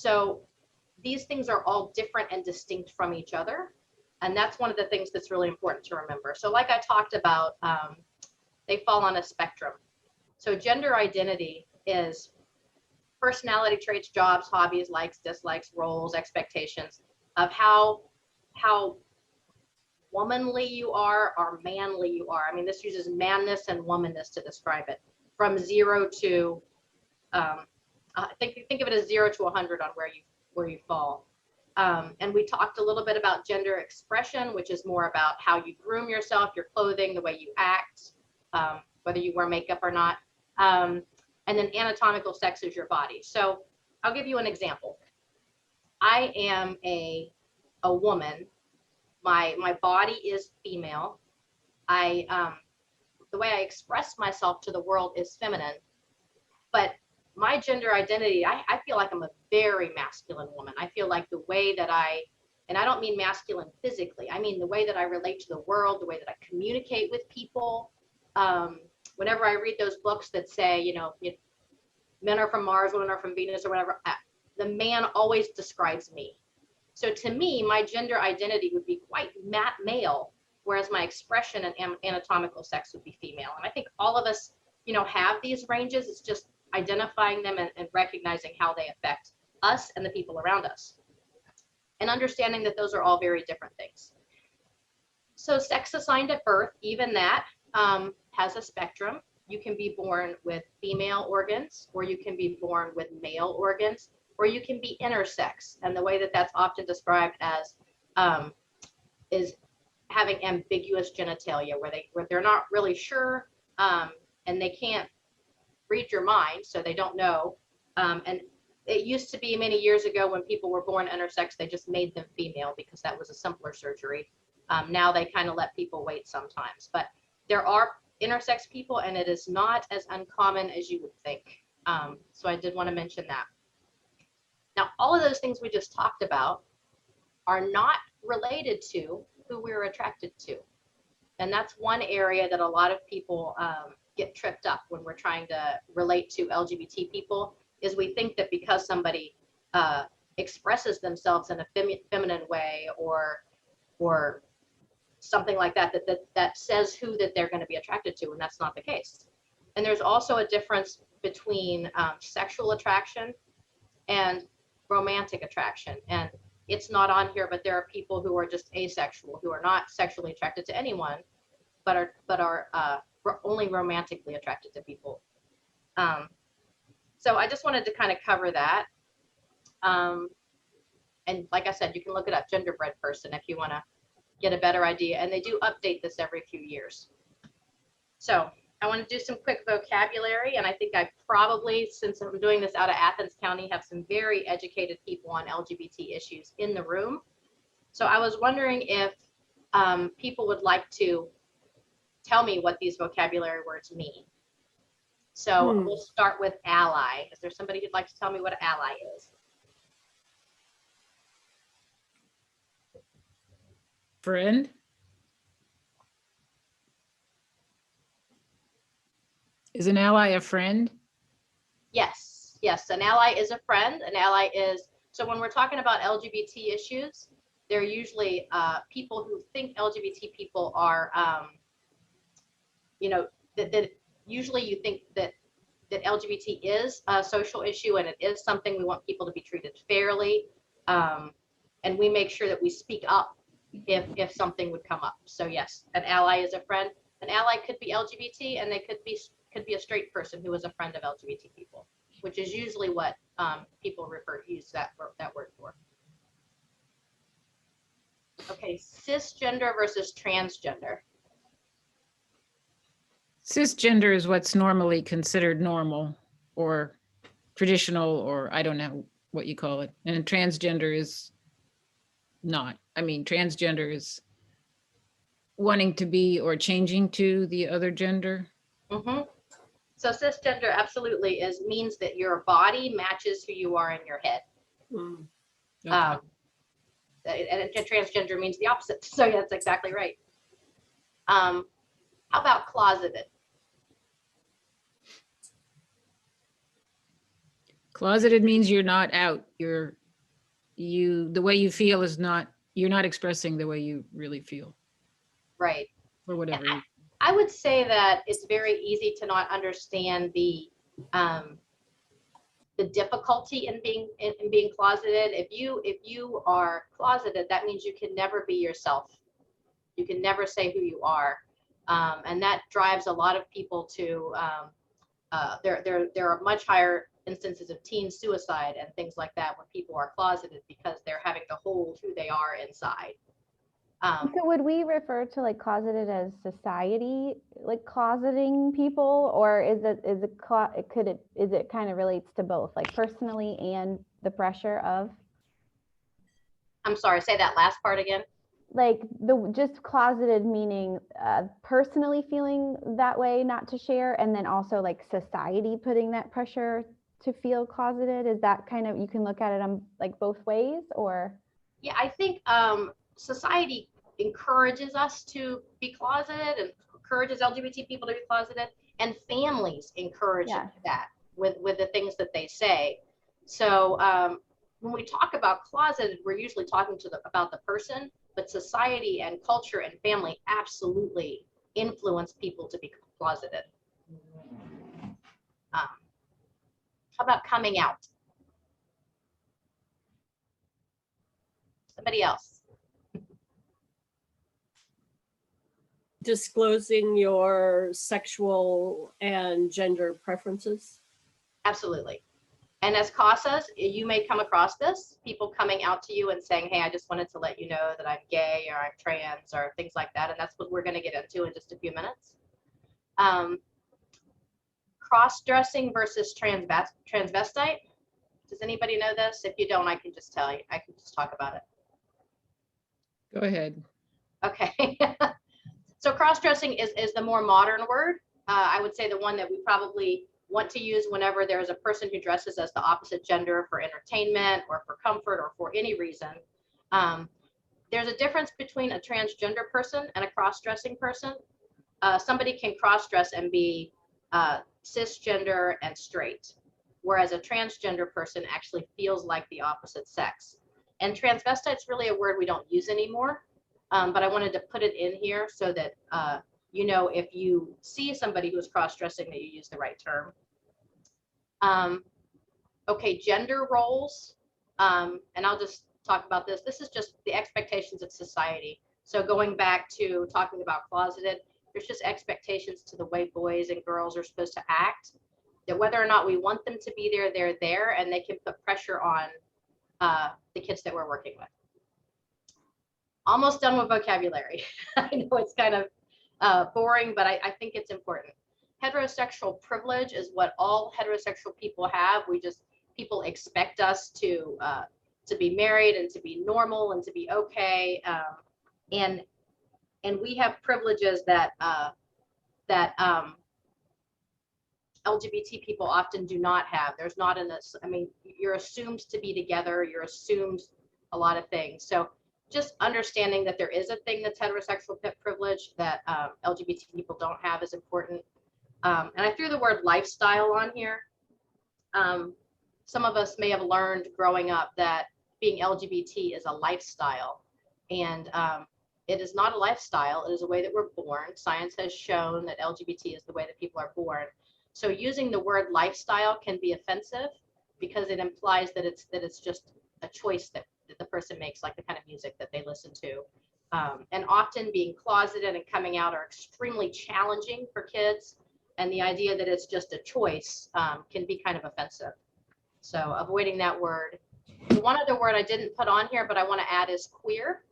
So these things are all different and distinct from each other. And that's one of the things that's really important to remember. So like I talked about, they fall on a spectrum. So gender identity is personality traits, jobs, hobbies, likes, dislikes, roles, expectations of how womanly you are or manly you are. I mean, this uses manness and womanness to describe it, from 0 to think of it as 0 to 100 on where you fall. And we talked a little bit about gender expression, which is more about how you groom yourself, your clothing, the way you act, whether you wear makeup or not. And then anatomical sex is your body. So I'll give you an example. I am a woman. My body is female. The way I express myself to the world is feminine, but my gender identity, I feel like I'm a very masculine woman. I feel like the way that and I don't mean masculine physically, I mean the way that I relate to the world, the way that I communicate with people. Whenever I read those books that say, men are from Mars, women are from Venus, or whatever, the man always describes me. So to me, my gender identity would be quite male, whereas my expression and anatomical sex would be female. And I think all of us, have these ranges. It's just identifying them and recognizing how they affect us and the people around us, and understanding that those are all very different things. So sex assigned at birth, even that has a spectrum. You can be born with female organs, or you can be born with male organs, or you can be intersex. And the way that that's often described as is having ambiguous genitalia, where they're not really sure, and they can't read your mind, so they don't know. And it used to be many years ago when people were born intersex, they just made them female because that was a simpler surgery. Now they kind of let people wait sometimes, but there are intersex people, and it is not as uncommon as you would think. So I did want to mention that. Now, all of those things we just talked about are not related to who we're attracted to. And that's one area that a lot of people get tripped up when we're trying to relate to LGBT people, is we think that because somebody expresses themselves in a feminine way or something like that, that says who that they're going to be attracted to, and that's not the case. And there's also a difference between sexual attraction and romantic attraction. And it's not on here, but there are people who are just asexual, who are not sexually attracted to anyone, but are only romantically attracted to people. So I just wanted to kind of cover that. And like I said, you can look it up, genderbread person, if you want to get a better idea. And they do update this every few years. So I want to do some quick vocabulary. And I think I probably, since I'm doing this out of Athens County, have some very educated people on LGBT issues in the room. So I was wondering if people would like to tell me what these vocabulary words mean. So we'll start with ally. Is there somebody who'd like to tell me what ally is? Friend. Is an ally a friend? Yes, an ally is a friend. An ally is, so when we're talking about LGBT issues, they're usually people who think LGBT people are, that usually you think that LGBT is a social issue, and it is something we want people to be treated fairly. And we make sure that we speak up if something would come up. So yes, an ally is a friend. An ally could be LGBT, and they could be a straight person who is a friend of LGBT people, which is usually what people use that word for. Okay, cisgender versus transgender. Cisgender is what's normally considered normal or traditional, or I don't know what you call it. And transgender is not. I mean, transgender is wanting to be or changing to the other gender. Mm-hmm. So cisgender absolutely means that your body matches who you are in your head. Okay. And transgender means the opposite. So yeah, that's exactly right. How about closeted? Closeted means you're not out. The way you feel is not, you're not expressing the way you really feel Right. for And whatever reason. I would say that it's very easy to not understand um, the difficulty in being closeted. If you are closeted, that means you can never be yourself. You can never say who you are, and that drives a lot of people to there are much higher instances of teen suicide and things like that when people are closeted because they're having to hold who they are inside. So would we refer to like closeted as society, like closeting people, or is it kind of relates to both, like personally and the pressure of? I'm sorry, say that last part again. Like just closeted meaning personally feeling that way, not to share, and then also like society putting that pressure to feel closeted. Is that kind of, you can look at it on like both ways, or? Yeah, I think society encourages us to be closeted and encourages LGBT people to be closeted, and families encourage that with the things that they say. So when we talk about closeted, we're usually talking about the person, but society and culture and family absolutely influence people to be closeted. How about coming out? Somebody else. Disclosing your sexual and gender preferences. Absolutely. And as CASAs, you may come across this, people coming out to you and saying, hey, I just wanted to let you know that I'm gay or I'm trans or things like that. And that's what we're going to get into in just a few minutes. Cross-dressing versus transvestite. Does anybody know this? If you don't, I can just tell you. I can just talk about it. Go ahead. Okay. So cross-dressing is the more modern word. I would say the one that we probably want to use whenever there is a person who dresses as the opposite gender for entertainment or for comfort or for any reason. There's a difference between a transgender person and a cross-dressing person. Somebody can cross-dress and be cisgender and straight, whereas a transgender person actually feels like the opposite sex. And transvestite's really a word we don't use anymore, but I wanted to put it in here so that you know, if you see somebody who's cross-dressing, that you use the right term. Okay, gender roles, and I'll just talk about this. This is just the expectations of society. So going back to talking about closeted, there's just expectations to the way boys and girls are supposed to act, that whether or not we want them to be there, they're there, and they can put pressure on the kids that we're working with. Almost done with vocabulary. I know it's kind of boring, but I think it's important. Heterosexual privilege is what all heterosexual people have. People expect us to be married and to be normal and to be okay. And we have privileges that LGBT people often do not have. There's not you're assumed to be together. You're assumed a lot of things. So just understanding that there is a thing that's heterosexual privilege that LGBT people don't have is important. And I threw the word lifestyle on here. Some of us may have learned growing up that being LGBT is a lifestyle. And it is not a lifestyle. It is a way that we're born. Science has shown that LGBT is the way that people are born. So using the word lifestyle can be offensive because it implies that it's just a choice that the person makes, like the kind of music that they listen to. And often being closeted and coming out are extremely challenging for kids. And the idea that it's just a choice can be kind of offensive. So avoiding that word. The one other word I didn't put on here, but I want to add is queer.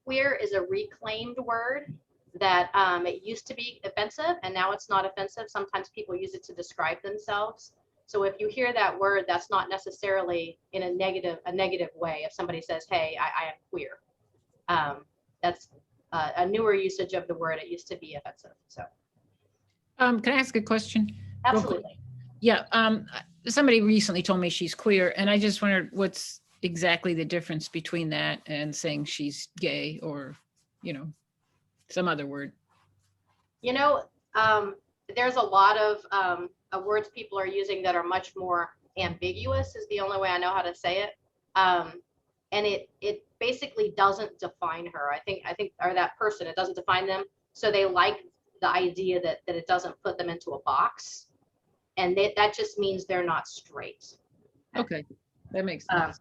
Queer is a reclaimed word that it used to be offensive and now it's not offensive. Sometimes people use it to describe themselves. So if you hear that word, that's not necessarily in a negative way. If somebody says, hey, I am queer, that's a newer usage of the word. It used to be offensive. So Can I ask a question? absolutely. Yeah, somebody recently told me she's queer, and I just wondered what's exactly the difference between that and saying she's gay or, some other word. There's a lot of words people are using that are much more ambiguous is the only way I know how to say it. And it basically doesn't define her. I think, or that person, it doesn't define them. So they like the idea that it doesn't put them into a box. And that just means they're not straight. Okay, that makes Um, sense.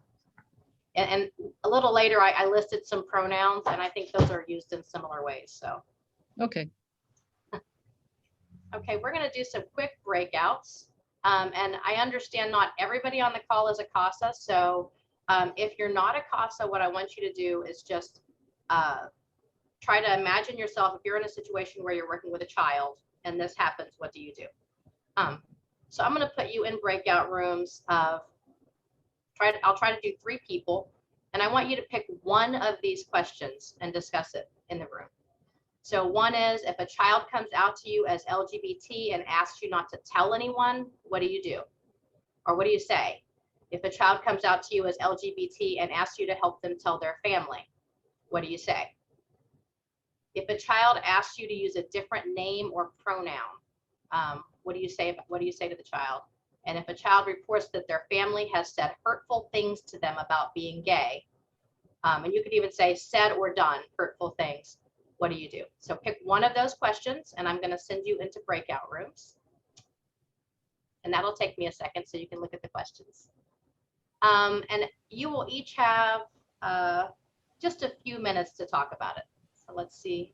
and a little later, I listed some pronouns, and I think those are used in similar ways. So, Okay, okay, we're going to do some quick breakouts. And I understand not everybody on the call is a CASA. So if you're not a CASA, what I want you to do is just try to imagine yourself, if you're in a situation where you're working with a child and this happens, what do you do? So I'm going to put you in breakout rooms of, I'll try to do 3 people, and I want you to pick one of these questions and discuss it in the room. So one is, if a child comes out to you as LGBT and asks you not to tell anyone, what do you do? Or what do you say? If a child comes out to you as LGBT and asks you to help them tell their family, what do you say? If a child asks you to use a different name or pronoun, what do you say? What do you say to the child? And if a child reports that their family has said hurtful things to them about being gay, and you could even say said or done hurtful things, what do you do? So pick one of those questions, and I'm going to send you into breakout rooms. And that'll take me a second so you can look at the questions. And you will each have just a few minutes to talk about it. So let's see.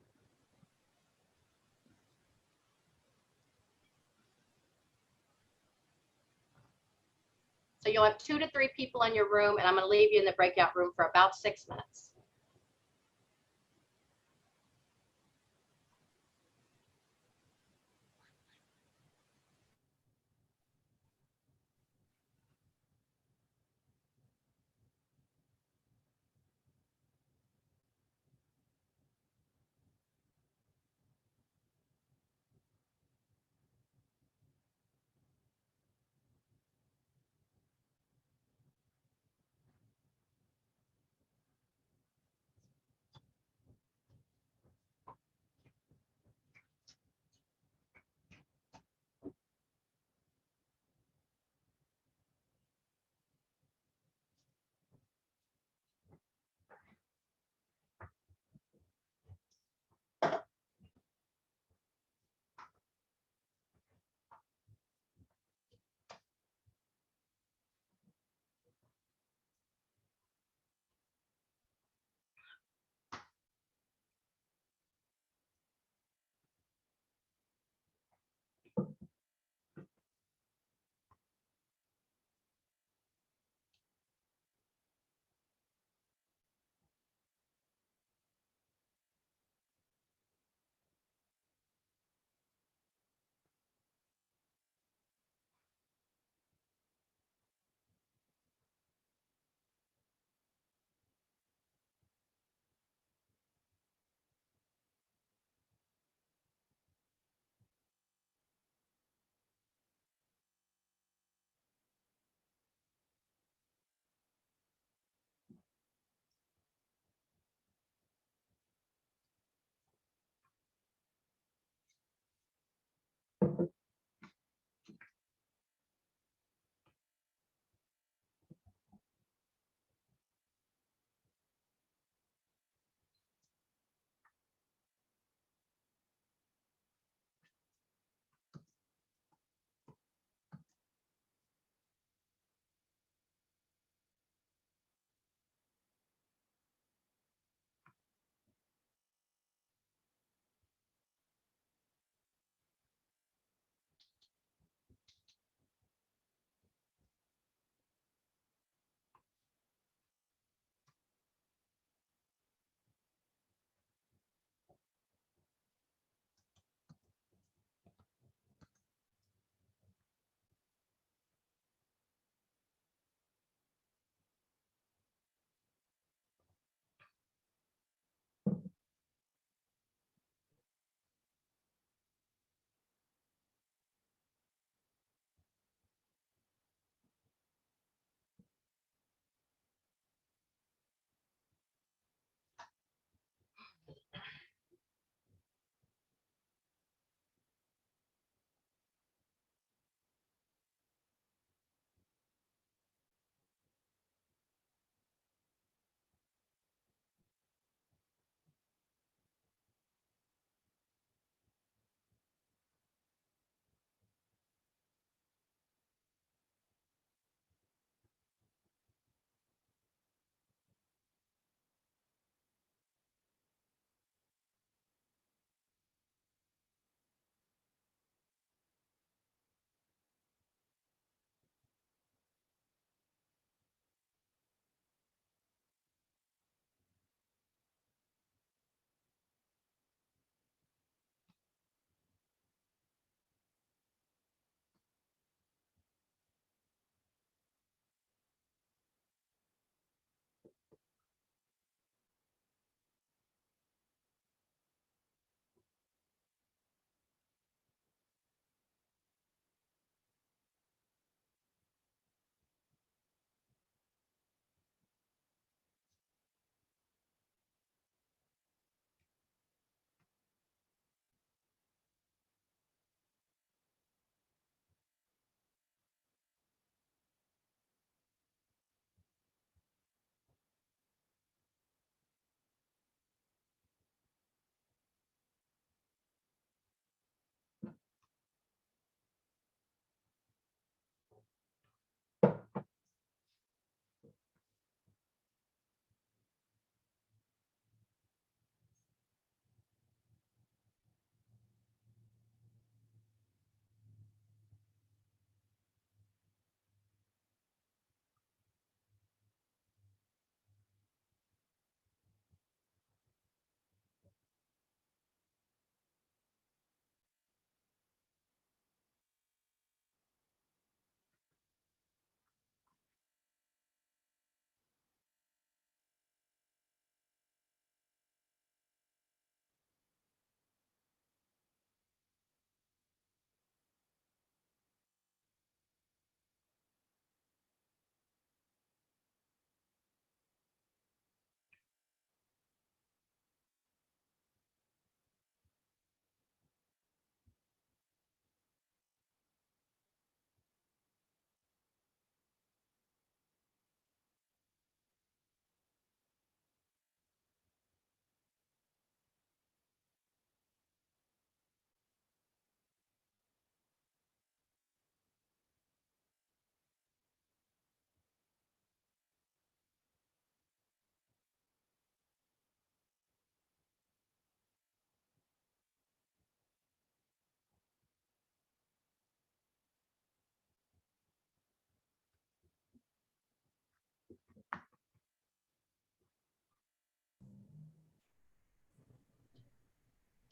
So you'll have 2 to 3 people in your room, and I'm going to leave you in the breakout room for about 6 minutes.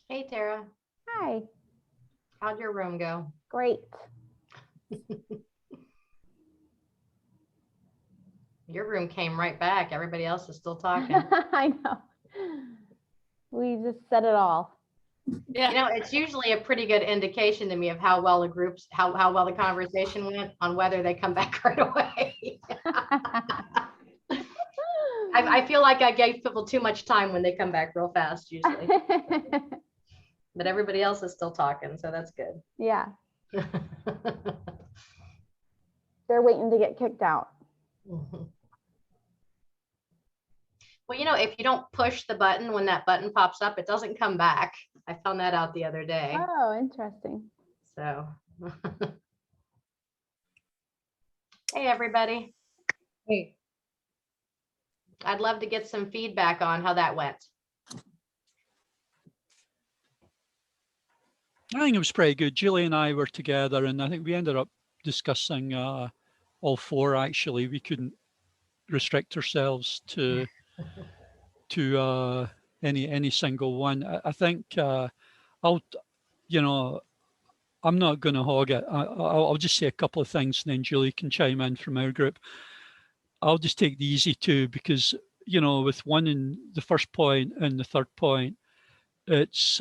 Hey, Tara. Hi. How'd your room go? Great. Your room came right back. Everybody else is still talking. I know. We just said it all. You know, it's usually a pretty good indication to me of how well the groups, how well the conversation went on whether they come back right away. I feel like I gave people too much time when they come back real fast usually, but everybody else is still talking, so that's good. Yeah, they're waiting to get kicked out. Well, you know, if you don't push the button when that button pops up, it doesn't come back. I found that out the other day. Oh, interesting. So, hey, everybody. Hey, I'd love to get some feedback on how that went. I think it was pretty good. Julie and I were together, and I think we ended up discussing all four. Actually, we couldn't restrict ourselves to any single one. I think I'll, you know, I'm not going to hog it. I'll just say a couple of things, and then Julie can chime in from our group. I'll just take the easy two because, you know, with one in the first point and the third point, it's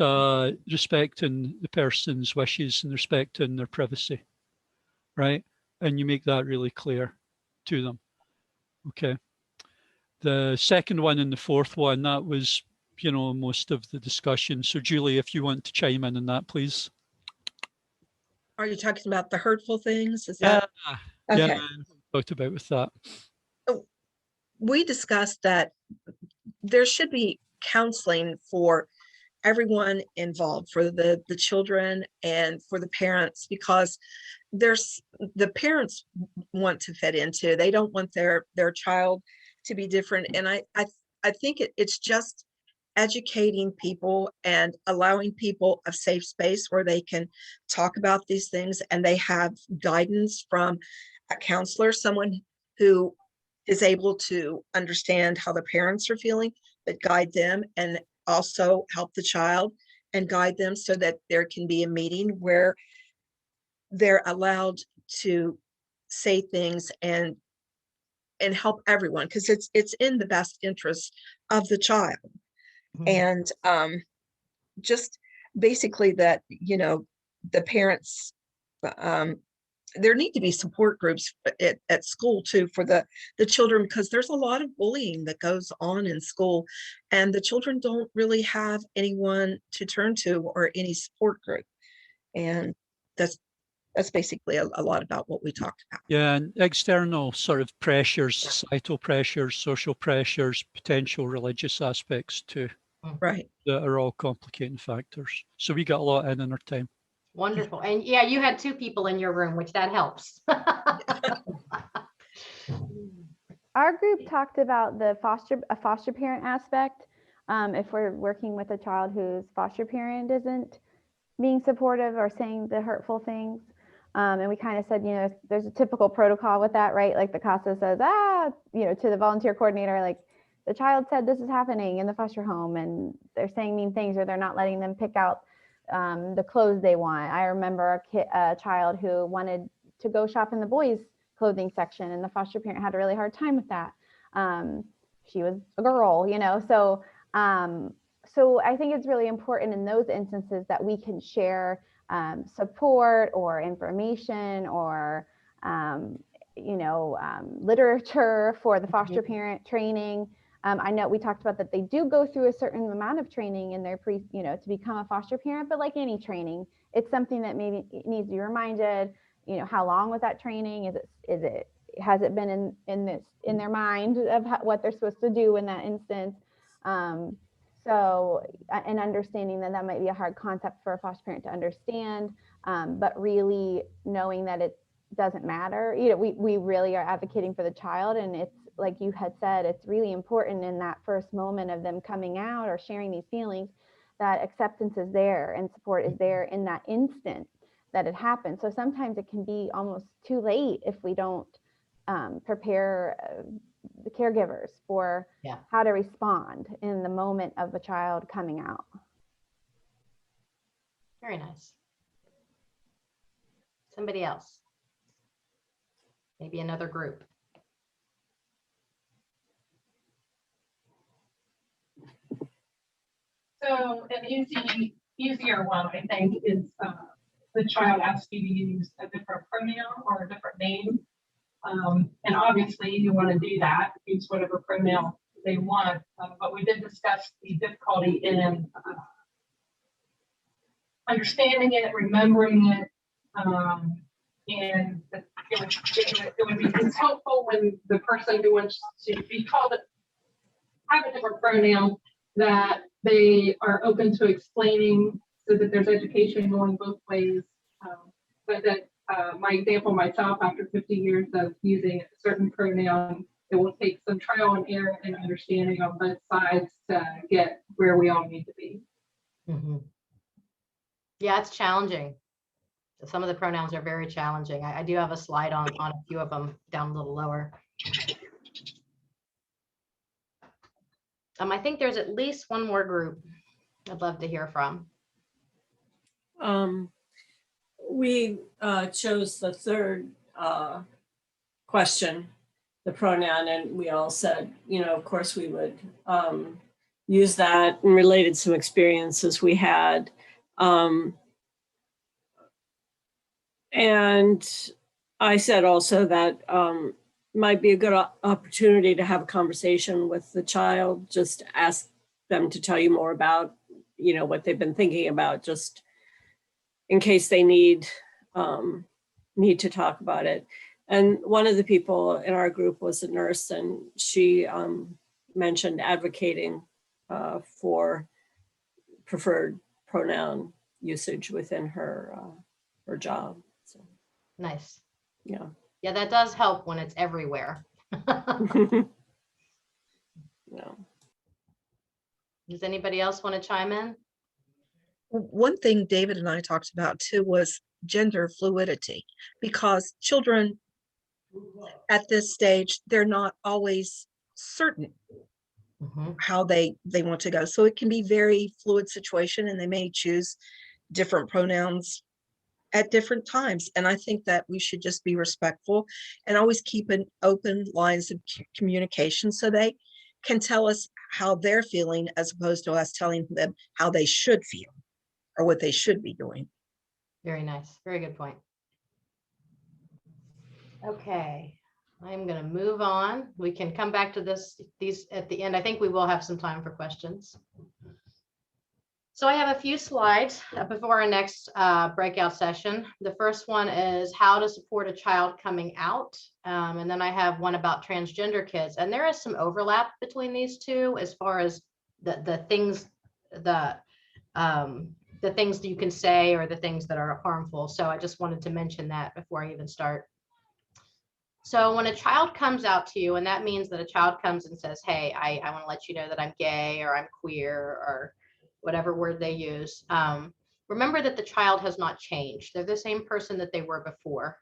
respecting the person's wishes and respecting their privacy, right? And you make that really clear to them. Okay. The second one and the fourth one, that was, you know, most of the discussion. So Julie, if you want to chime in on that, please. are you talking about the hurtful things? Is Yeah, that okay? yeah, talked about with that. We discussed that there should be counseling for everyone involved, for the children and for the parents, because there's the parents want to fit into. They don't want their child to be different, and I think it's just educating people and allowing people a safe space where they can talk about these things, and they have guidance from a counselor, someone who is able to understand how the parents are feeling, but guide them and also help the child and guide them so that there can be a meeting where they're allowed to say things and help everyone, because it's in the best interest of the child. And just basically that, you know, the parents, there need to be support groups at school too for the children, because there's a lot of bullying that goes on in school, and the children don't really have anyone to turn to or any support group. And that's basically a lot about what we talked about. Yeah, and external sort of pressures, societal pressures, social pressures, potential religious aspects too, Right. that are all complicating factors. So we got a lot in our time. Wonderful. And yeah, you had two people in your room, which that helps. Our group talked about the foster parent aspect. If we're working with a child whose foster parent isn't being supportive or saying the hurtful things. And we kind of said, you know, there's a typical protocol with that, right? Like the CASA says, you know, to the volunteer coordinator, like the child said this is happening in the foster home and they're saying mean things, or they're not letting them pick out the clothes they want. I remember a child who wanted to go shop in the boys' clothing section, and the foster parent had a really hard time with that. She was a girl, you know, so I think it's really important in those instances that we can share support or information or, you know, literature for the foster parent training. I know we talked about that they do go through a certain amount of training in their you know, to become a foster parent, but like any training, it's something that maybe needs to be reminded, you know, how long was that training? Has it been in their mind of what they're supposed to do in that instance? So, and understanding that might be a hard concept for a foster parent to understand, but really knowing that it doesn't matter. You know, we really are advocating for the child, and it's like you had said, it's really important in that first moment of them coming out or sharing these feelings that acceptance is there and support is there in that instant that it happens. So sometimes it can be almost too late if we don't prepare the caregivers for how to respond in the moment of a child coming out. Very nice. Somebody else. Maybe another group. So an easier one, I think, is the child asks you to use a different pronoun or a different name. And obviously you want to do that, use whatever pronoun they want. But we did discuss the difficulty in understanding it, remembering it, and it's helpful when the person who wants to be called have a different pronoun that they are open to explaining so that there's education going both ways. But that my example myself, after 50 years of using a certain pronoun, it will take some trial and error and understanding on both sides to get where we all need to be. Mm-hmm. Yeah, it's challenging. Some of the pronouns are very challenging. I do have a slide on a few of them down a little lower. I think there's at least one more group I'd love to hear from. We chose the third question, the pronoun, and we all said, you know, of course we would use that, and related some experiences we had. And I said also that might be a good opportunity to have a conversation with the child, just ask them to tell you more about, you know, what they've been thinking about, just in case they need to talk about it. And one of the people in our group was a nurse, and she mentioned advocating for preferred pronoun usage within her job. So, Nice. yeah. Yeah, that does help when it's everywhere. Yeah. Does anybody else want to chime in? One thing David and I talked about too was gender fluidity, because children at this stage, they're not always certain Mm-hmm. how they want to go. So it can be very fluid situation, and they may choose different pronouns at different times. And I think that we should just be respectful and always keep an open lines of communication so they can tell us how they're feeling, as opposed to us telling them how they should feel or what they should be doing. Very nice. Very good point. Okay, I'm going to move on. We can come back to these at the end. I think we will have some time for questions. So I have a few slides before our next breakout session. The first one is how to support a child coming out. And then I have one about transgender kids. And there is some overlap between these two as far as the things that you can say or the things that are harmful. So I just wanted to mention that before I even start. So when a child comes out to you, and that means that a child comes and says, hey, I want to let you know that I'm gay or I'm queer or whatever word they use. Remember that the child has not changed. They're the same person that they were before.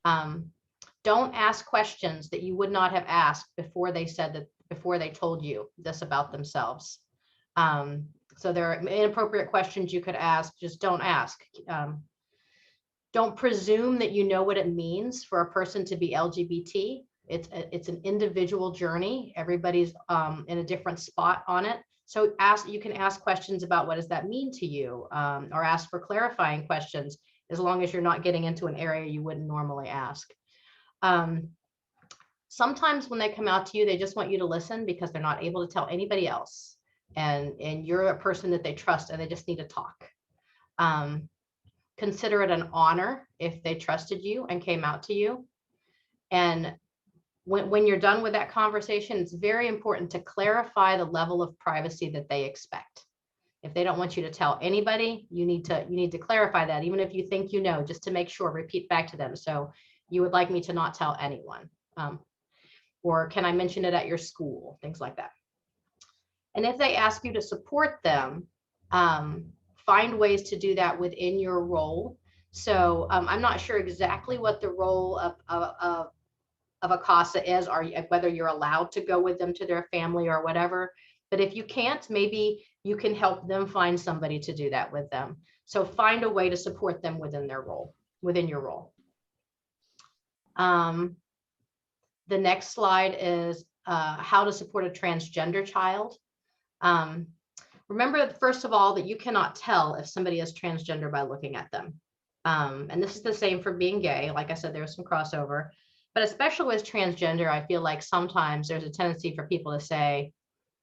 Don't ask questions that you would not have asked before they told you this about themselves. So there are inappropriate questions you could ask, just don't ask. Don't presume that you know what it means for a person to be LGBT. It's an individual journey. Everybody's in a different spot on it. So you can ask questions about what does that mean to you, or ask for clarifying questions, as long as you're not getting into an area you wouldn't normally ask. Sometimes when they come out to you, they just want you to listen because they're not able to tell anybody else. And you're a person that they trust and they just need to talk. Consider it an honor if they trusted you and came out to you. And when you're done with that conversation, it's very important to clarify the level of privacy that they expect. If they don't want you to tell anybody, you need to clarify that, even if you think you know, just to make sure, repeat back to them. So you would like me to not tell anyone, or can I mention it at your school, things like that. And if they ask you to support them, find ways to do that within your role. So I'm not sure exactly what the role of a CASA is, or whether you're allowed to go with them to their family or whatever. But if you can't, maybe you can help them find somebody to do that with them. So find a way to support them within their role, within your role. The next slide is how to support a transgender child. Remember, first of all, that you cannot tell if somebody is transgender by looking at them. And this is the same for being gay. Like I said, there's some crossover, but especially with transgender, I feel like sometimes there's a tendency for people to say,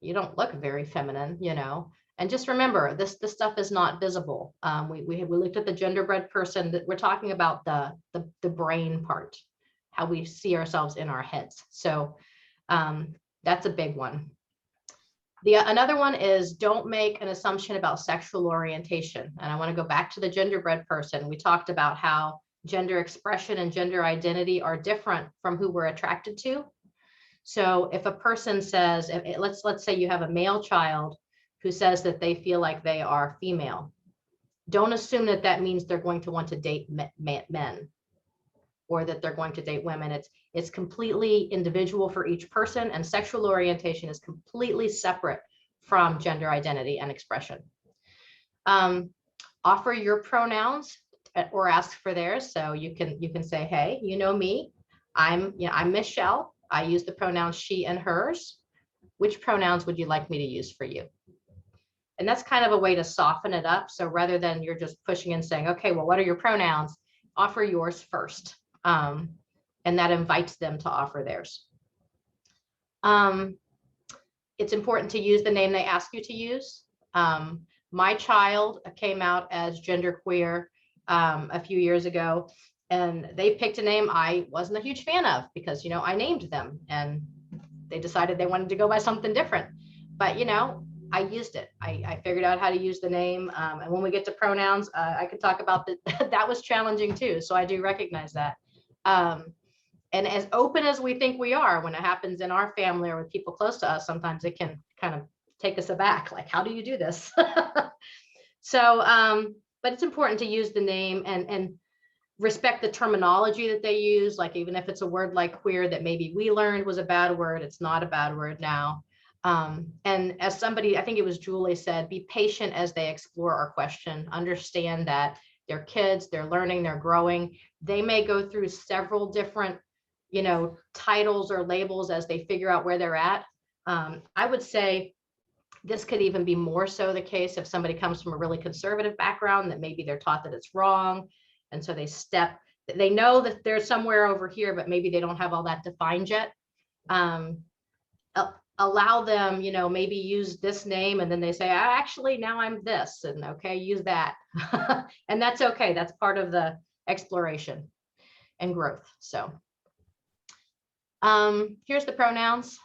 you don't look very feminine, you know. And just remember, this stuff is not visible. We looked at the genderbread person, that we're talking about the brain part, how we see ourselves in our heads. So that's a big one. Another one is don't make an assumption about sexual orientation. And I want to go back to the genderbread person. We talked about how gender expression and gender identity are different from who we're attracted to. So if a person says, let's say you have a male child who says that they feel like they are female, don't assume that that means they're going to want to date men or that they're going to date women. It's completely individual for each person, and sexual orientation is completely separate from gender identity and expression. Offer your pronouns or ask for theirs. So you can say, hey, you know me, I'm Michelle. I use the pronouns she and hers. Which pronouns would you like me to use for you? And that's kind of a way to soften it up. So rather than you're just pushing and saying, okay, well, what are your pronouns? Offer yours first. And that invites them to offer theirs. It's important to use the name they ask you to use. My child came out as genderqueer a few years ago, and they picked a name I wasn't a huge fan of because, you know, I named them and they decided they wanted to go by something different. But, you know, I used it. I figured out how to use the name. And when we get to pronouns, I could talk about that. That was challenging too. So I do recognize that. And as open as we think we are, when it happens in our family or with people close to us, sometimes it can kind of take us aback. Like, how do you do this? So, but it's important to use the name and respect the terminology that they use. Like, even if it's a word like queer that maybe we learned was a bad word, it's not a bad word now. And as somebody, I think it was Julie said, be patient as they explore our question. Understand that they're kids, they're learning, they're growing. They may go through several different, you know, titles or labels as they figure out where they're at. I would say this could even be more so the case if somebody comes from a really conservative background, that maybe they're taught that it's wrong. And so they know that they're somewhere over here, but maybe they don't have all that defined yet. Allow them, you know, maybe use this name and then they say, actually, now I'm this, and okay, use that. And that's okay. That's part of the exploration and growth. So here's the pronouns.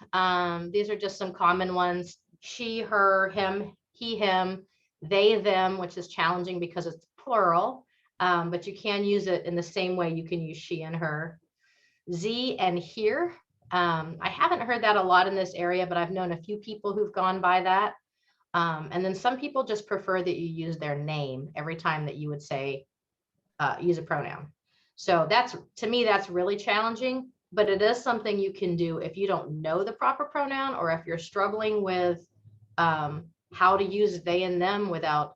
These are just some common ones: she, her, him, he, him, they, them, which is challenging because it's plural, but you can use it in the same way you can use she and her. Z and here. I haven't heard that a lot in this area, but I've known a few people who've gone by that. And then some people just prefer that you use their name every time that you would say, use a pronoun. So to me, that's really challenging, but it is something you can do if you don't know the proper pronoun, or if you're struggling with how to use they and them without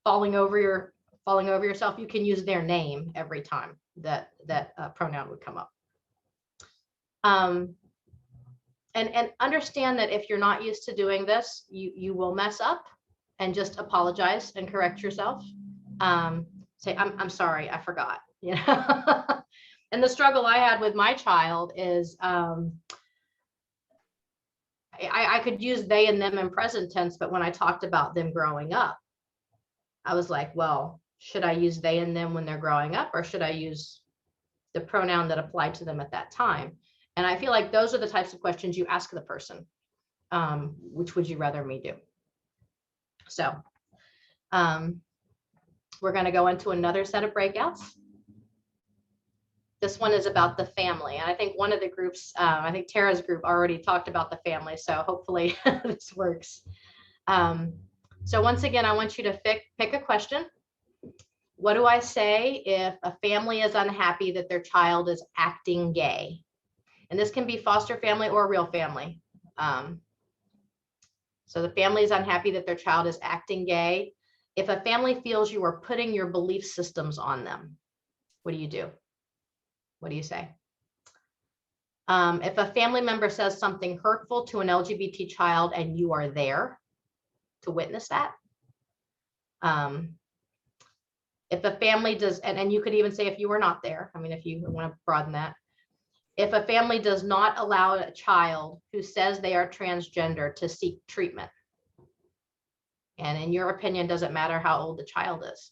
falling over yourself. You can use their name every time that pronoun would come up. And understand that if you're not used to doing this, you will mess up, and just apologize and correct yourself. Say, I'm sorry, I forgot, you know. And the struggle I had with my child is I could use they and them in present tense, but when I talked about them growing up, I was like, well, should I use they and them when they're growing up, or should I use the pronoun that applied to them at that time? And I feel like those are the types of questions you ask the person. Which would you rather me do? So we're going to go into another set of breakouts. This one is about the family. And I think one of the groups, I think Tara's group already talked about the family. So hopefully this works. So once again, I want you to pick a question. What do I say if a family is unhappy that their child is acting gay? And this can be foster family or real family. So the family is unhappy that their child is acting gay. If a family feels you are putting your belief systems on them, what do you do? What do you say? If a family member says something hurtful to an LGBT child and you are there to witness that. If a family does, and you could even say if you were not there, I mean, if you want to broaden that. If a family does not allow a child who says they are transgender to seek treatment, and in your opinion, does it matter how old the child is?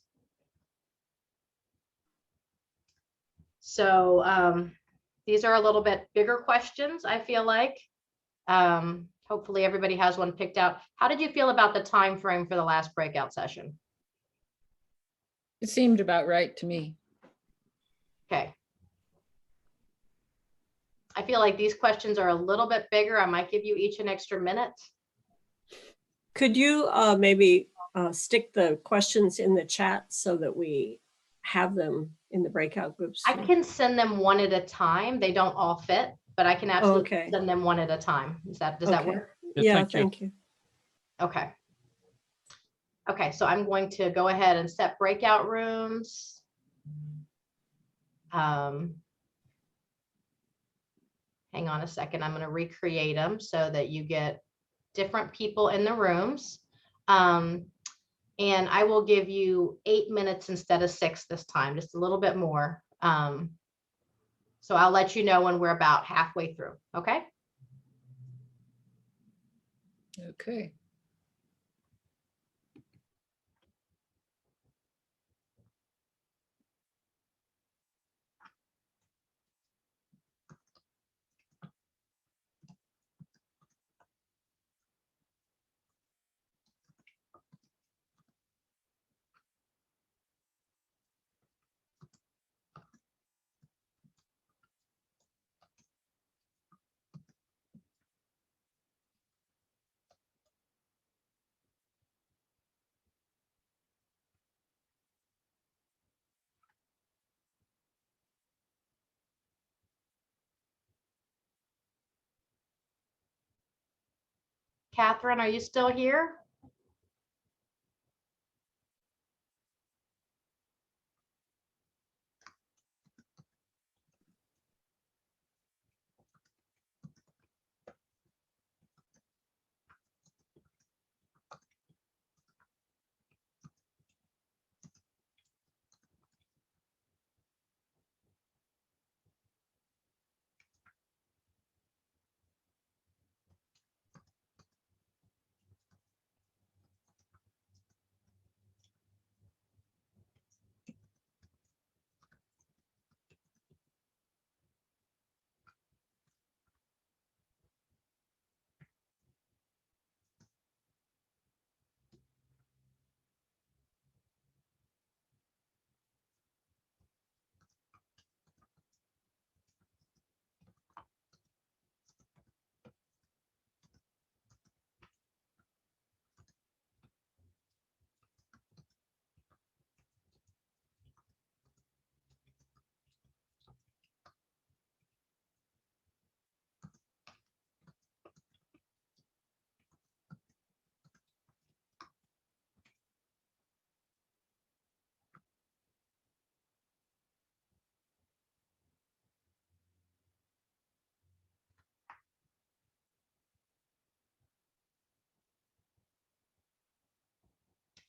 So these are a little bit bigger questions, I feel like. Hopefully everybody has one picked out. How did you feel about the time frame for the last breakout session? It seemed about right to me. Okay. I feel like these questions are a little bit bigger. I might give you each an extra minute. Could you maybe stick the questions in the chat so that we have them in the breakout groups? I can send them one at a time. They don't all fit, but I can absolutely send them one at a time. Does that work? Yeah, thank you. Okay. Okay, so I'm going to go ahead and set breakout rooms. Hang on a second. I'm going to recreate them so that you get different people in the rooms. And I will give you 8 minutes instead of 6 this time, just a little bit more. So I'll let you know when we're about halfway through. Okay. Okay. Catherine, are you still here?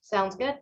Sounds good.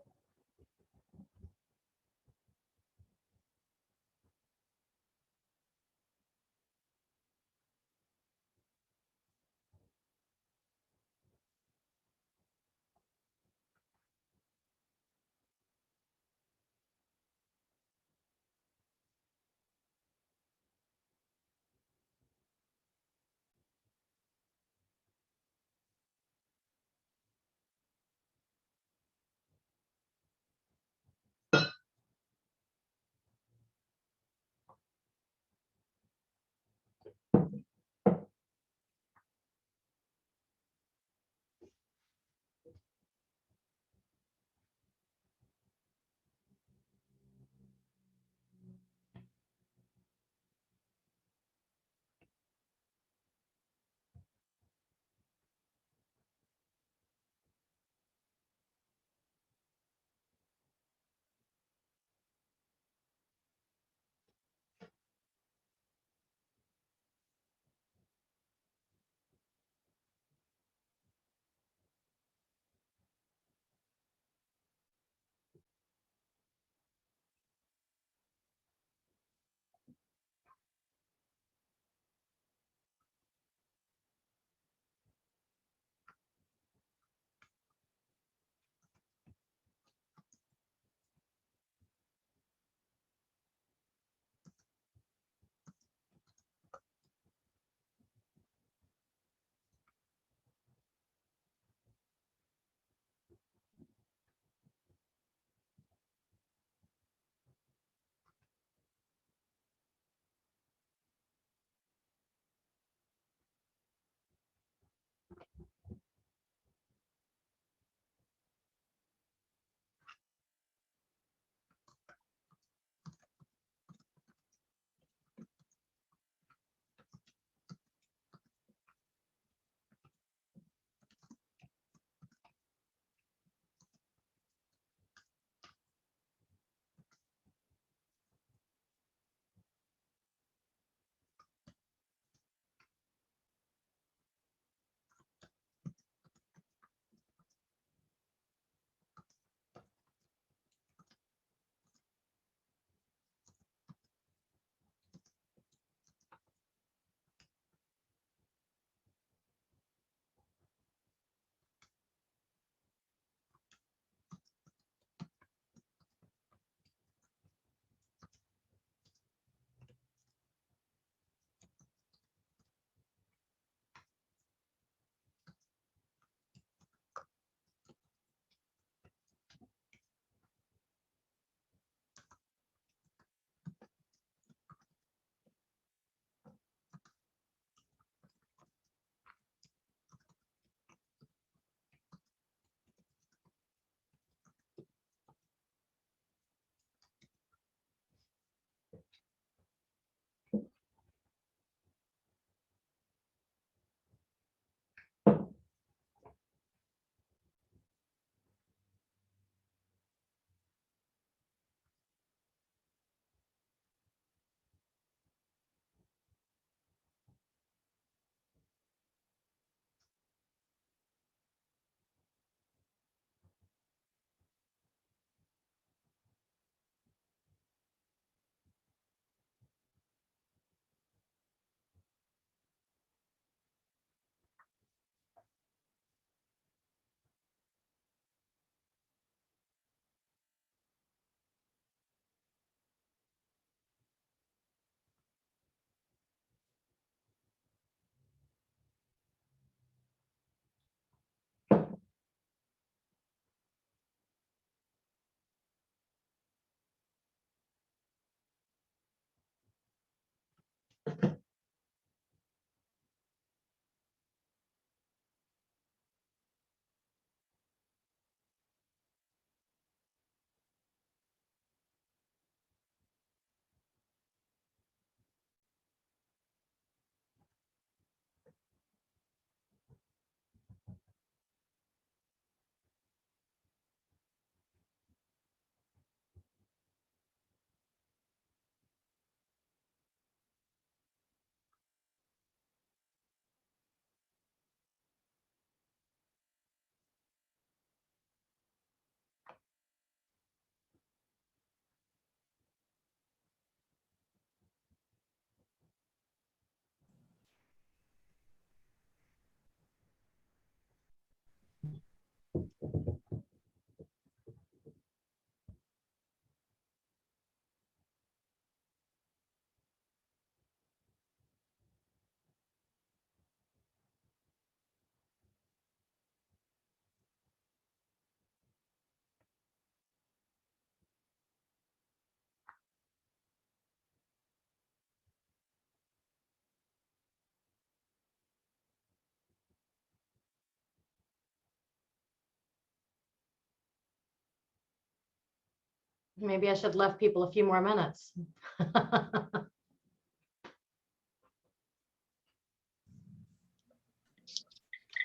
Maybe I should have left people a few more minutes.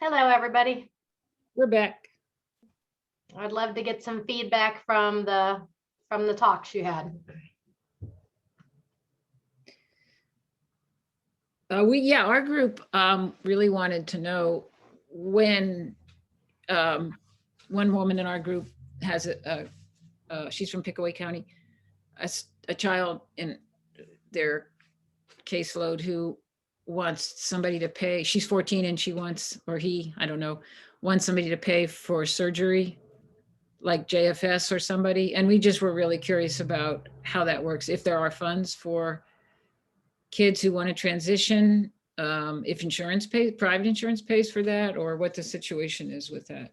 Hello, everybody. We're back. I'd love to get some feedback from the talks you had. Our group really wanted to know when one woman in our group has she's from Pickaway County, a child in their caseload who wants somebody to pay. She's 14 and she wants, or he, I don't know, wants somebody to pay for surgery, like JFS or somebody. And we just were really curious about how that works. If there are funds for kids who want to transition, if insurance pays, private insurance pays for that, or what the situation is with that.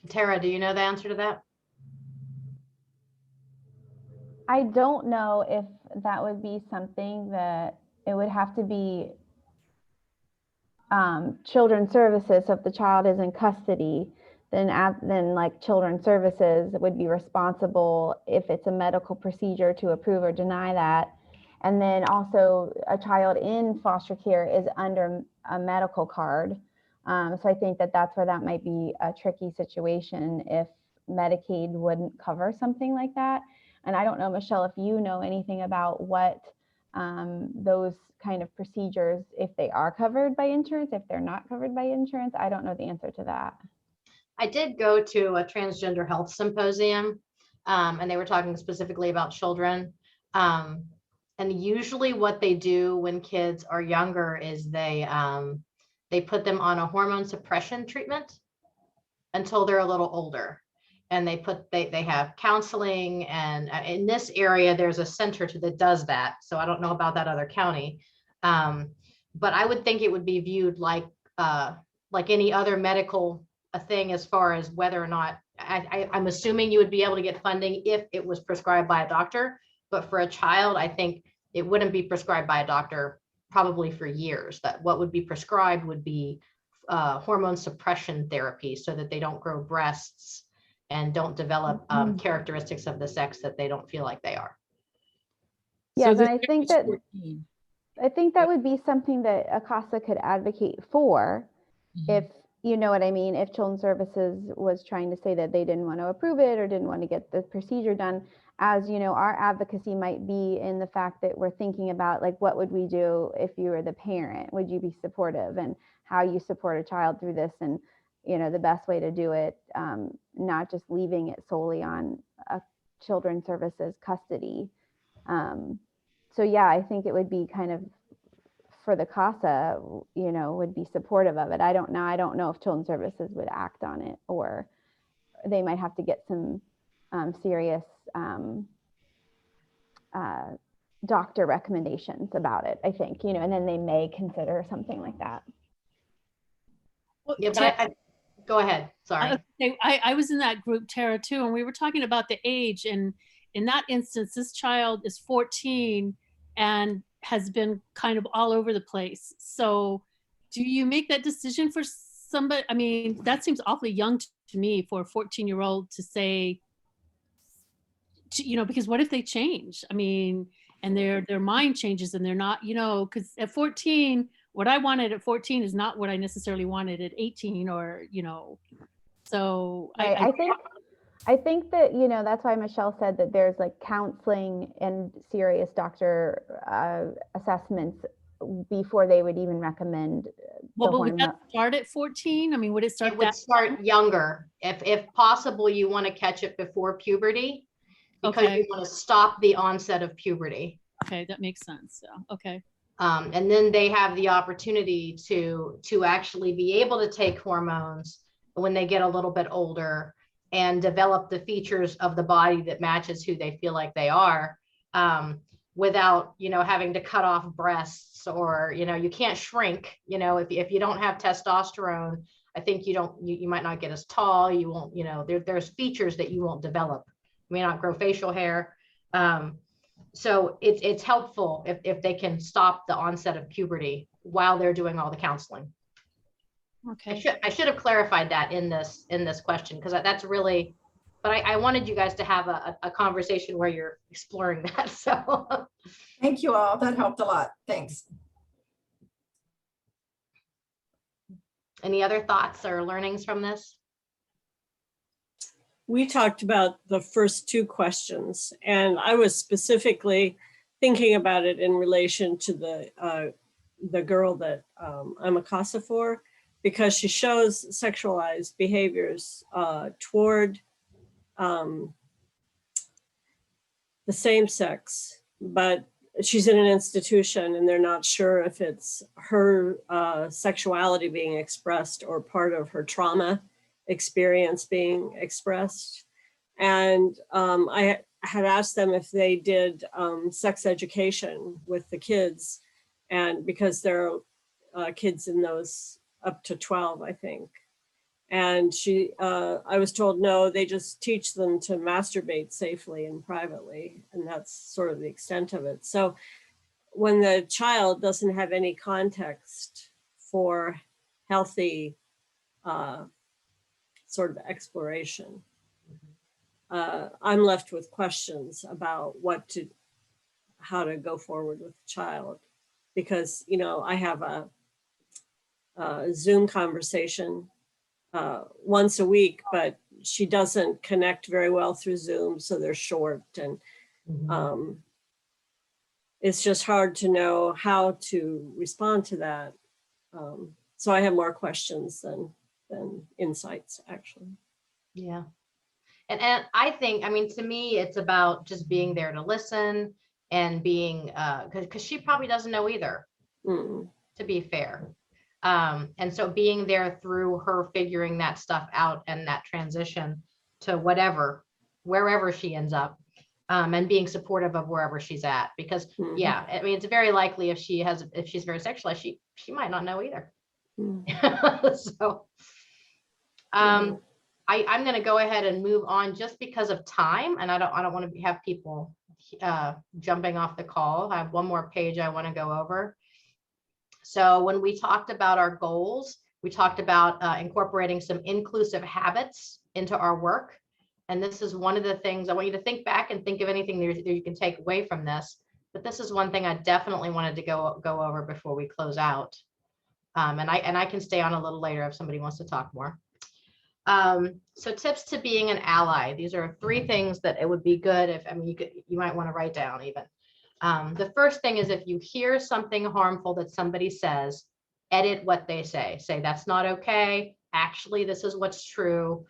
Tara, do you know the answer to that? I don't know if that would be something that it would have to be children's services. So if the child is in custody, then like children's services would be responsible if it's a medical procedure to approve or deny that. And then also a child in foster care is under a medical card. So I think that that's where that might be a tricky situation if Medicaid wouldn't cover something like that. And I don't know, Michelle, if you know anything about what those kind of procedures, if they are covered by insurance, if they're not covered by insurance, I don't know the answer to that. I did go to a transgender health symposium, and they were talking specifically about children. And usually what they do when kids are younger is they put them on a hormone suppression treatment until they're a little older. And they have counseling, and in this area, there's a center that does that. So I don't know about that other county. But I would think it would be viewed like any other medical thing, as far as whether or not, I'm assuming you would be able to get funding if it was prescribed by a doctor. But for a child, I think it wouldn't be prescribed by a doctor probably for years. That what would be prescribed would be hormone suppression therapy, so that they don't grow breasts and don't develop characteristics of the sex that they don't feel like they are. Yes, So and I think that 14. would be something that a CASA could advocate for, if, you know what I mean, if Children's Services was trying to say that they didn't want to approve it or didn't want to get the procedure done. As you know, our advocacy might be in the fact that we're thinking about, like, what would we do if you were the parent? Would you be supportive, and how you support a child through this, and you know, the best way to do it, not just leaving it solely on a Children's Services custody. So yeah, I think it would be kind of, for the CASA, you know, would be supportive of it. I don't know if Children's Services would act on it, or they might have to get some serious doctor recommendations about it, I think, you know, and then they may consider something like that. Well, Yeah, but go ahead. Sorry. I was in that group, Tara, too, and we were talking about the age. And in that instance, this child is 14 and has been kind of all over the place. So do you make that decision for somebody? I mean, that seems awfully young to me for a 14-year-old to say, you know, because what if they change? I mean, and their mind changes, and they're not, you know, because at 14, what I wanted at 14 is not what I necessarily wanted at 18, or, you know, so right. I think that, you know, that's why Michelle said that there's like counseling and serious doctor assessments before they would even recommend. Well, but would that start at 14? I mean, would it start? It would start younger. If possible, you want to catch it before puberty, because you want to stop the onset of puberty. Okay, that makes sense. Yeah. Okay. And then they have the opportunity to actually be able to take hormones when they get a little bit older and develop the features of the body that matches who they feel like they are, without, you know, having to cut off breasts, or, you know, you can't shrink, you know, if you don't have testosterone, I think you might not get as tall, you won't, you know, there's features that you won't develop. You may not grow facial hair. So it's helpful if they can stop the onset of puberty while they're doing all the counseling. Okay. I should have clarified that in this question, because that's really but I wanted you guys to have a conversation where you're exploring that. So Thank you all. That helped a lot. Thanks. any other thoughts or learnings from this? We talked about the first two questions, and I was specifically thinking about it in relation to the girl that I'm a CASA for, because she shows sexualized behaviors toward the same sex, but she's in an institution and they're not sure if it's her sexuality being expressed or part of her trauma experience being expressed. And I had asked them if they did sex education with the kids, and because there are kids in those up to 12, I think. And I was told, no, they just teach them to masturbate safely and privately. And that's sort of the extent of it. So when the child doesn't have any context for healthy sort of exploration, I'm left with questions about how to go forward with the child. Because, I have a Zoom conversation once a week, but she doesn't connect very well through Zoom, so they're short, and it's just hard to know how to respond to that. So I have more questions than insights, actually. Yeah. And I think, to me, it's about just being there to listen and being, because she probably doesn't know either, to be fair. And so being there through her figuring that stuff out and that transition to wherever she ends up, and being supportive of wherever she's at, because yeah, it's very likely if she's very sexualized, she might not know either. So I'm going to go ahead and move on just because of time, and I don't want to have people jumping off the call. I have one more page I want to go over. So when we talked about our goals, we talked about incorporating some inclusive habits into our work. And this is one of the things I want you to think back and think of anything that you can take away from this. But this is one thing I definitely wanted to go over before we close out. And I can stay on a little later if somebody wants to talk more. So tips to being an ally. These are 3 things that it would be good if, you might want to write down even. The first thing is, if you hear something harmful that somebody says, edit what they say. Say, that's not okay. Actually, this is what's true.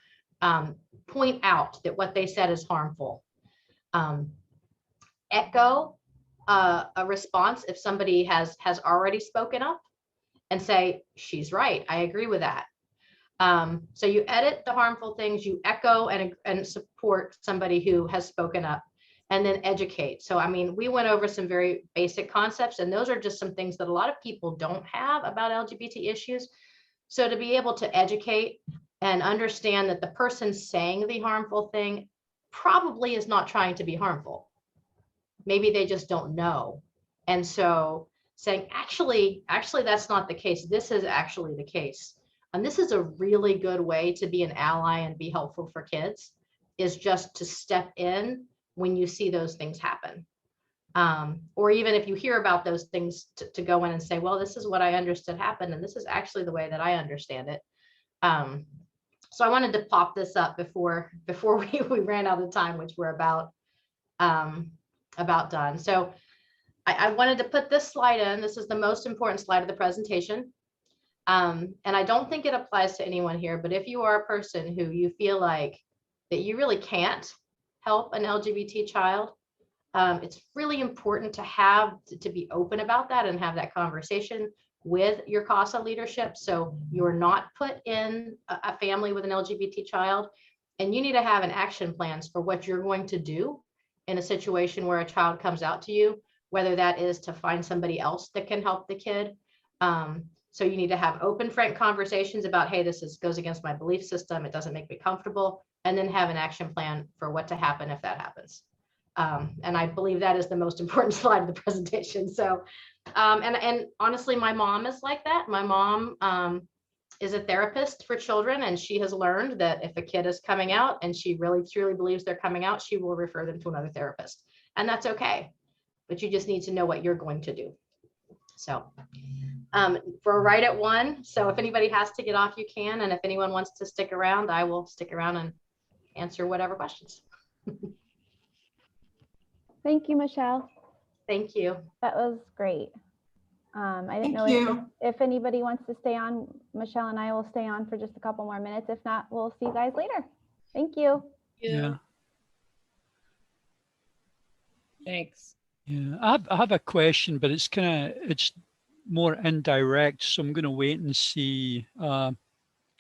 Point out that what they said is harmful. Echo a response if somebody has already spoken up, and say, she's right. I agree with that. So you edit the harmful things, you echo and support somebody who has spoken up, and then educate. So, we went over some very basic concepts, and those are just some things that a lot of people don't have about LGBT issues. So to be able to educate and understand that the person saying the harmful thing probably is not trying to be harmful. Maybe they just don't know. And so saying, actually, that's not the case. This is actually the case. And this is a really good way to be an ally and be helpful for kids, is just to step in when you see those things happen. Or even if you hear about those things, to go in and say, well, this is what I understood happened, and this is actually the way that I understand it. So I wanted to pop this up before we ran out of time, which we're about done. So I wanted to put this slide in. This is the most important slide of the presentation. And I don't think it applies to anyone here, but if you are a person who you feel like that you really can't help an LGBT child, it's really important to be open about that and have that conversation with your CASA leadership. So you're not put in a family with an LGBT child, and you need to have an action plans for what you're going to do in a situation where a child comes out to you, whether that is to find somebody else that can help the kid. So you need to have open, frank conversations about, hey, this goes against my belief system. It doesn't make me comfortable. And then have an action plan for what to happen if that happens. And I believe that is the most important slide of the presentation. So, and honestly, my mom is like that. My mom is a therapist for children, and she has learned that if a kid is coming out and she really truly believes they're coming out, she will refer them to another therapist. And that's okay. But you just need to know what you're going to do. So we're right at 1. So if anybody has to get off, you can. And if anyone wants to stick around, I will stick around and answer whatever questions. Thank you, Michelle. Thank you. That was great. I didn't Thank know you. if anybody wants to stay on. Michelle and I will stay on for just a couple more minutes. If not, we'll see you guys later. Thank you. Yeah. Thanks. Yeah. I have a question, but it's more indirect. So I'm going to wait and see what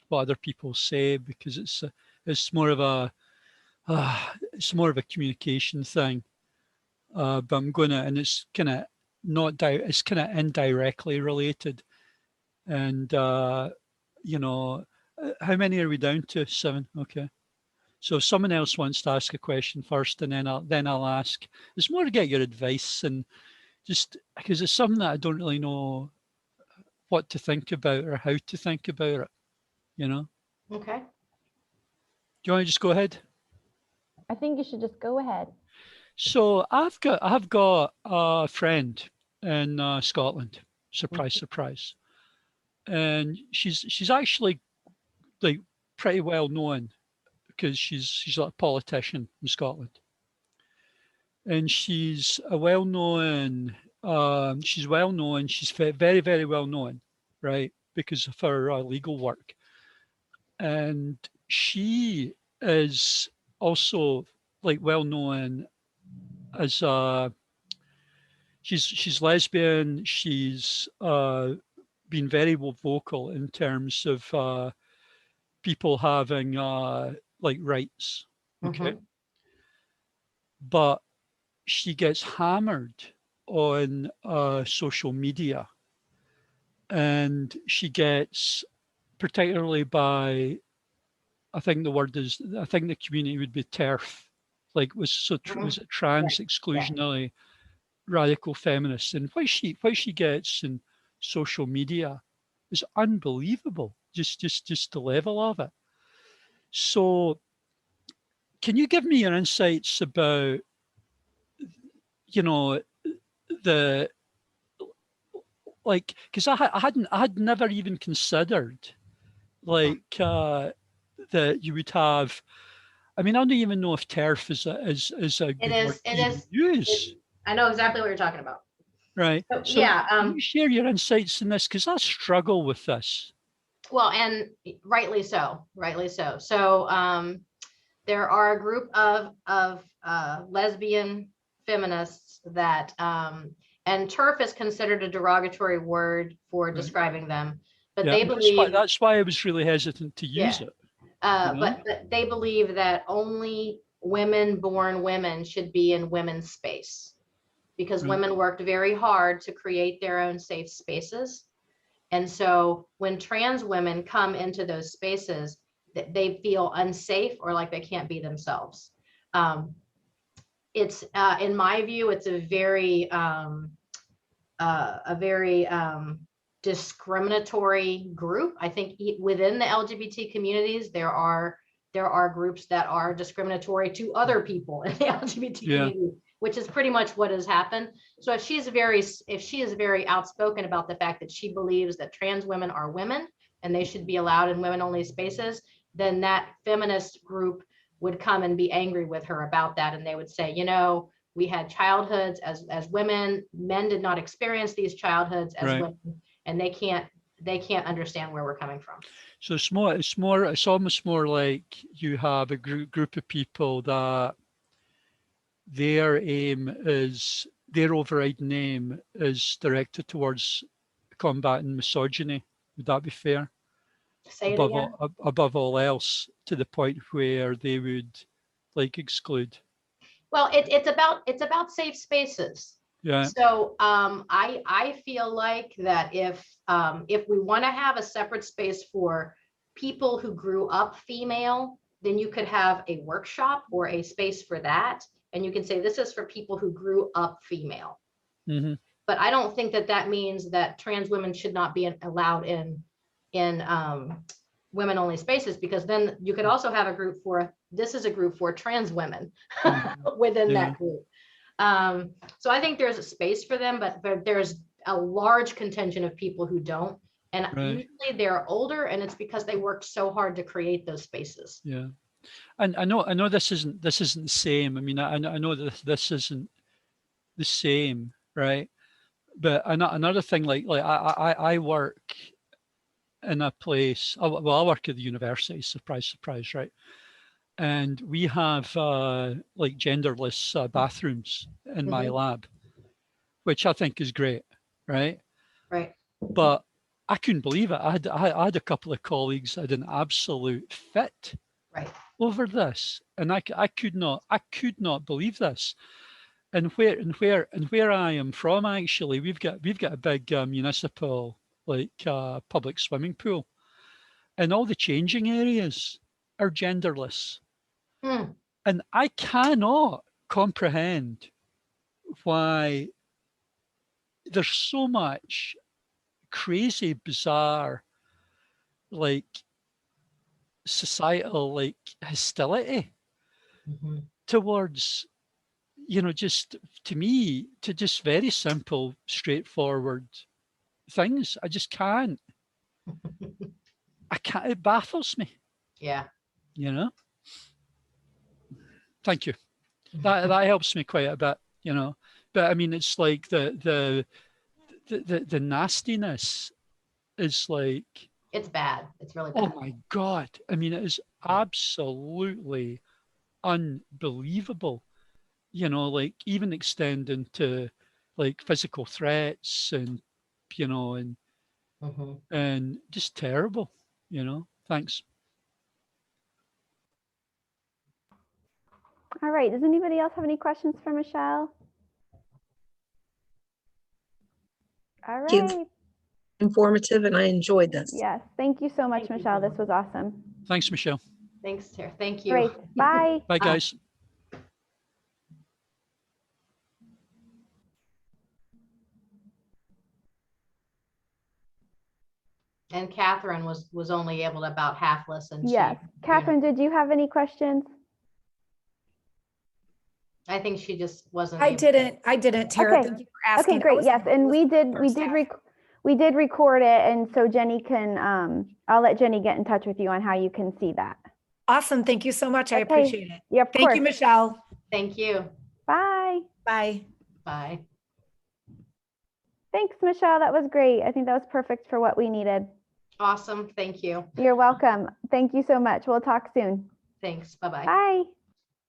other people say, because it's more of a communication thing. But I'm gonna, and it's kind of it's kind of indirectly related. And you know, how many are we down to? 7. Okay. So if someone else wants to ask a question first, and then I'll ask. It's more to get your advice, and just because it's something that I don't really know what to think about or how to think about it, you know. Okay. Do you want to just go ahead? I think you should just go ahead. So I've got a friend in Scotland. Surprise, surprise. And she's actually like pretty well known, because she's like a politician in Scotland. And she's well known. She's very, very well known, right? Because of her legal work. And she is also like well known as she's lesbian. She's been very vocal in terms of people having like rights. Okay. But she gets hammered on social media, and she gets, particularly by, I think the community would be TERF, like was it trans exclusionary radical feminists, and what she gets in social media is unbelievable. Just the level of it. So can you give me your insights about, you know, the, like, because I had never even considered like that you would have. I mean, I don't even know if TERF is a good word to even use. I know exactly what you're talking about. Right. So, So yeah. can you share your insights in this, because I struggle with this. Well, and rightly so. So there are a group of lesbian feminists that, and TERF is considered a derogatory word for describing them, but they believe that's why I was really hesitant to use it. But they believe that only women-born women should be in women's space, because women worked very hard to create their own safe spaces. And so when trans women come into those spaces, they feel unsafe or like they can't be themselves. It's in my view, it's a very discriminatory group. I think within the LGBT communities, there are groups that are discriminatory to other people in the LGBT community, which is pretty much what has happened. So if she is very outspoken about the fact that she believes that trans women are women and they should be allowed in women-only spaces, then that feminist group would come and be angry with her about that, and they would say, you know, we had childhoods as women, men did not experience these childhoods as women, and they can't understand where we're coming from. So it's almost more like you have a group of people that their overriding aim is directed towards combating misogyny. Would that be fair? Say it again. Above all else, to the point where they would like exclude. Well, it's about safe spaces. Yeah. So I feel like that if we want to have a separate space for people who grew up female, then you could have a workshop or a space for that, and you can say this is for people who grew up female. But I don't think that means that trans women should not be allowed in in women only spaces, because then you could also have a group for, this is a group for trans women within Yeah. that group. So I think there's a space for them, but there's a large contingent of people who don't. And Right. usually they're older, and it's because they worked so hard to create those spaces. Yeah. And I know this isn't the same. I mean, I know that this isn't the same, right? But another thing, like I work in a place. Well, I work at the university. Surprise, surprise, right? And we have like genderless bathrooms in my lab, which I think is great, right? Right. But I couldn't believe it. I had a couple of colleagues that had an absolute fit Right. over this, and I could not believe this. And where I am from, actually, we've got a big municipal public swimming pool, and all the changing areas are genderless. Hmm. And I cannot comprehend why there's so much crazy, bizarre, like societal hostility towards, just to me, to just very simple, straightforward things. I just can't. I can't. It baffles me. Yeah. Thank you. That helps me quite a bit. But I mean, it's like the nastiness is like, It's bad. It's really bad. oh my God. I mean, it is absolutely unbelievable. Like even extending to like physical threats and and just terrible. Thanks. All right, does anybody else have any questions for Michelle? All Thank you. right. Informative, and I enjoyed this. Yes, thank you so much, Thank you, Michelle. This Dawn. was awesome. Thanks, Michelle. Thanks, Tara. Thank you. Great. Bye. Bye, guys. And Catherine was only able to about half listen. Yes. Catherine, did you have any questions? I think she just wasn't. I able- didn't, Tara. Okay. Thank you for asking. Okay, I great. was Yes, able to and we listen did first half. we did record it, and so Jenny can I'll let Jenny get in touch with you on how you can see that. Awesome. Thank you so much. I Okay. appreciate it. Yeah, of Thank course. you, Michelle. Thank you. Bye. Bye. Bye. Thanks, Michelle. That was great. I think that was perfect for what we needed. Awesome. Thank you. You're welcome. Thank you so much. We'll talk soon. Thanks. Bye-bye. Bye.